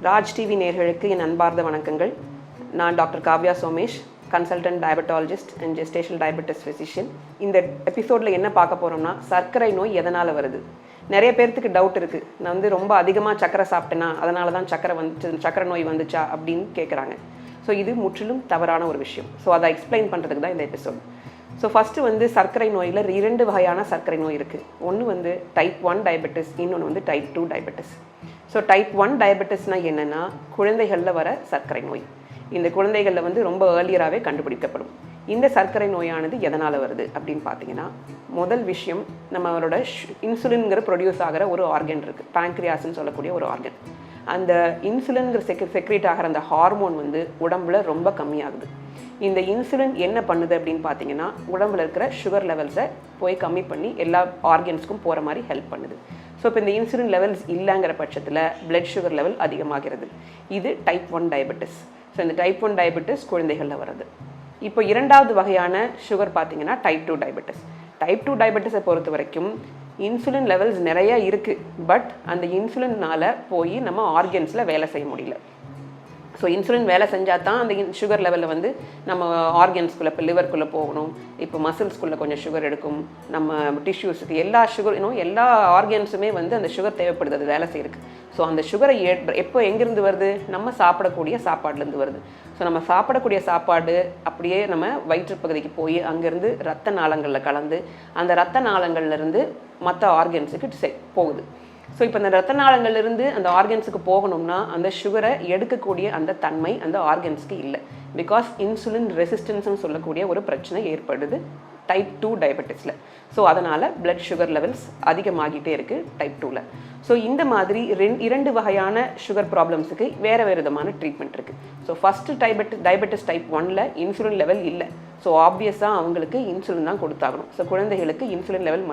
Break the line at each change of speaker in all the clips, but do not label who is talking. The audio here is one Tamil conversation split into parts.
ராஜ் டிவி நேயர்களுக்கு என் அன்பார்ந்த வணக்கங்கள். நான் doctor Kavya Somesh, consultant diabetologist and gestational diabetes physician. இந்த எபிசோடில் என்ன பார்க்க போகிறோம்னா, சர்க்கரை நோய் எதனால் வருது. நிறைய பேர்த்துக்கு டவுட் இருக்குது. நான் ரொம்ப அதிகமாக சர்க்கரை சாப்பிட்டேன்னா அதனால தான் சர்க்கரை நோய் வந்துச்சா அப்படின்னு கேட்குறாங்க. ஸோ இது முற்றிலும் தவறான ஒரு விஷயம். ஸோ அதை எக்ஸ்பிளைன் பண்ணுறதுக்கு தான் இந்த எபிசோட். ஸோ ஃபஸ்ட்டு சர்க்கரை நோயில் 2 வகையான சர்க்கரை நோய் இருக்குது. ஒன்று டைப் 1 டயபெட்டிஸ், இன்னொன்று டைப் 2 டயபெட்டிஸ். ஸோ டைப் 1 டயபெட்டிஸ்னால் என்னென்னா, குழந்தைகளில் வர சர்க்கரை நோய். இந்த குழந்தைகளில் ரொம்ப ஏர்லியராகவே கண்டுபிடிக்கப்படும். இந்த சர்க்கரை நோயானது எதனால் வருது அப்படின்னு பார்த்தீங்கன்னா, முதல் விஷயம், நம்மளோட இன்சுலின்கிற ப்ரொடியூஸ் ஆகிற ஒரு ஆர்கன் இருக்குது, பேங்க்ரியாஸ்ன்னு சொல்லக்கூடிய ஒரு ஆர்கன். அந்த இன்சுலின்கிற செக்ரேட் ஆகிற அந்த ஹார்மோன் உடம்புல ரொம்ப கம்மியாகுது. இந்த இன்சுலின் என்ன பண்ணுது அப்படின்னு பார்த்தீங்கன்னா, உடம்புல இருக்கிற சுகர் லெவல்ஸை போய் கம்மி பண்ணி எல்லா ஆர்கன்ஸ்க்கும் போகிற மாதிரி ஹெல்ப் பண்ணுது. ஸோ இப்போ இந்த இன்சுலின் லெவல்ஸ் இல்லைங்கிற பட்சத்தில் பிளட் சுகர் லெவல் அதிகமாகிறது. இது டைப் 1 டயபெட்டிஸ். ஸோ இந்த டைப் 1 டயபெட்டிஸ் குழந்தைகளில் வருது. இப்போ 2வது வகையான சுகர் பார்த்தீங்கன்னா டைப் 2 டயபெட்டிஸ். டைப் 2 டயபெட்டிஸை பொறுத்த வரைக்கும் இன்சுலின் லெவல்ஸ் நிறைய இருக்குது. பட் அந்த இன்சுலினால் போய் நம்ம ஆர்கன்ஸில் வேலை செய்ய முடியல. ஸோ இன்சுலின் வேலை செஞ்சால் தான் அந்த சுகர் லெவலில் நம்ம ஆர்கன்ஸ்குள்ளே, இப்போ லிவர்க்குள்ளே போகணும், இப்போ மசில்ஸ்குள்ளே கொஞ்சம் சுகர் எடுக்கும், நம்ம டிஷ்யூஸுக்கு எல்லா எல்லா ஆர்கன்ஸுமே அந்த சுகர் தேவைப்படுது, அது வேலை செய்யுது. ஸோ அந்த சுகரை எப்போ எங்கேருந்து வருது? நம்ம சாப்பிடக்கூடிய சாப்பாடுலேருந்து வருது. ஸோ நம்ம சாப்பிடக்கூடிய சாப்பாடு அப்படியே நம்ம வயிற்றுப்பகுதிக்கு போய் அங்கேருந்து ரத்த நாளங்களில் கலந்து அந்த ரத்த நாளங்கள்லேருந்து மற்ற ஆர்கன்ஸுக்கு போகுது. ஸோ இப்போ இந்த ரத்த நாளங்கள்லேருந்து அந்த ஆர்கன்ஸுக்கு போகணும்னா அந்த சுகரை எடுக்கக்கூடிய அந்த தன்மை அந்த ஆர்கன்ஸுக்கு இல்லை. பிகாஸ் இன்சுலின் ரெசிஸ்டன்ஸ்னு சொல்லக்கூடிய ஒரு பிரச்சனை ஏற்படுது டைப் 2 டயபெட்டிஸில். ஸோ அதனால் பிளட் சுகர் லெவல்ஸ் அதிகமாகிட்டே இருக்குது டைப் 2ல். ஸோ இந்த மாதிரி 2 வகையான சுகர் ப்ராப்ளம்ஸுக்கு வேறு விதமான ட்ரீட்மெண்ட் இருக்குது. ஸோ ஃபஸ்ட்டு டயபெட்டிஸ் டைப் 1ல் இன்சுலின் லெவல் இல்லை. ஸோ ஆப்வியஸாக அவங்களுக்கு இன்சுலின் தான் கொடுத்தாகணும். ஸோ குழந்தைகளுக்கு இன்சுலின் லெவல்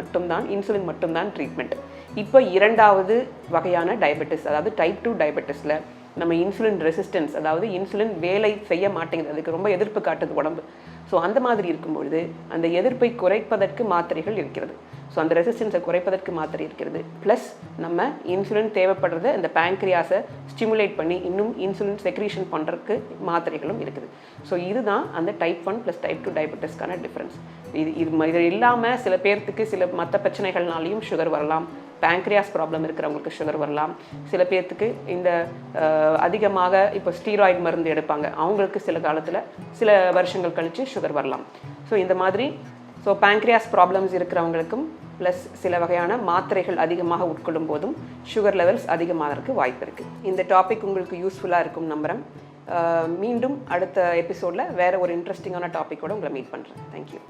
இன்சுலின் மட்டும்தான் ட்ரீட்மெண்ட். இப்போ 2வது வகையான டயபெட்டிஸ், அதாவது டைப் 2 டயபெட்டிஸில் நம்ம இன்சுலின் ரெசிஸ்டன்ஸ், அதாவது இன்சுலின் வேலை செய்ய மாட்டேங்குது, அதுக்கு ரொம்ப எதிர்ப்பு காட்டுது உடம்பு. ஸோ அந்த மாதிரி இருக்கும்பொழுது அந்த எதிர்ப்பை குறைப்பதற்கு மாத்திரைகள் இருக்கிறது. ஸோ அந்த ரெசிஸ்டன்ஸை குறைப்பதற்கு மாத்திரை இருக்கிறது. ப்ளஸ் நம்ம இன்சுலின் தேவைப்படுறத அந்த பேங்க்ரியாஸை ஸ்டிமுலேட் பண்ணி இன்னும் இன்சுலின் செக்ரீஷன் பண்ணுறதுக்கு மாத்திரைகளும் இருக்குது. ஸோ இதுதான் அந்த டைப் 1 + டைப் 2 டயபெட்டிஸ்க்கான டிஃப்ரென்ஸ். இது இல்லாமல் சில பேர்த்துக்கு சில மற்ற பிரச்சனைகள்னாலையும் சுகர் வரலாம். பேங்க்ரியாஸ் ப்ராப்ளம் இருக்கிறவங்களுக்கு சுகர் வரலாம். சில பேர்த்துக்கு இந்த அதிகமாக இப்போ ஸ்டீராய்டு மருந்து எடுப்பாங்க, அவங்களுக்கு சில காலத்தில் சில வருஷங்கள் கழித்து சுகர் வரலாம். ஸோ இந்த மாதிரி பேங்க்ரியாஸ் ப்ராப்ளம்ஸ் இருக்கிறவங்களுக்கும் ப்ளஸ் சில வகையான மாத்திரைகள் அதிகமாக உட்கொள்ளும் போதும் சுகர் லெவல்ஸ் அதிகமாகிறதுக்கு வாய்ப்பு இருக்குது. இந்த டாபிக் உங்களுக்கு யூஸ்ஃபுல்லாக இருக்கும் நம்புகிறேன். மீண்டும் அடுத்த எபிசோடில் வேறு ஒரு இன்ட்ரெஸ்டிங்கான டாப்பிக்கோடு உங்களை மீட் பண்ணுறேன். தேங்க்யூ.